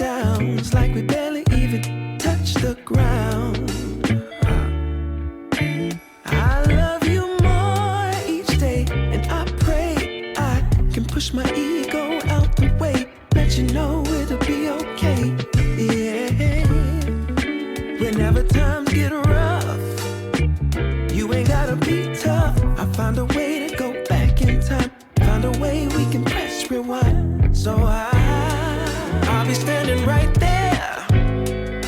down. It's like we barely even touch the ground. I love you more each day, and I pray I can push my ego out the way. Let you know it'll be okay. Yeah. Whenever times get rough, you ain't gotta be tough. I find a way to go back in time. Find a way we can press rewind. So I'll be standing right there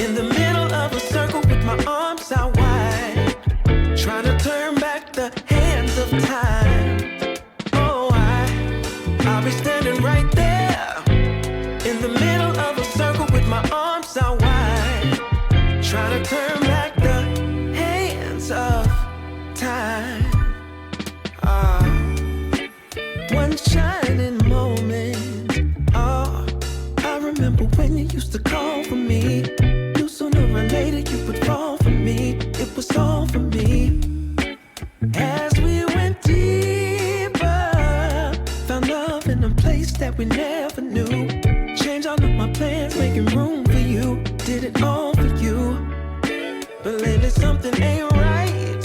in the middle of a circle with my arms out wide, trying to turn back the hands of time. Oh, I'll be standing right there in the middle of a circle with my arms out wide, trying to turn back the hands of time. One shining moment. Oh, I remember when you used to call for me. Knew sooner or later you would fall for me. It was all for me. As we went deeper, found love in a place that we never knew. Changed all of my plans, making room for you. Did it all for you. But lately something ain't right.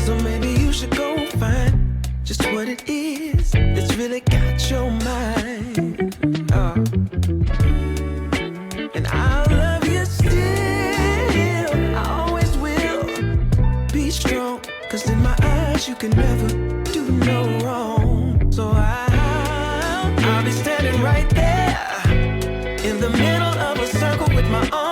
So maybe you should go find just what it is that's really got your mind. And I'll love you still, I always will. Be strong, cause in my eyes you can never do no wrong. So I'll be standing right there in the middle of a circle with my arms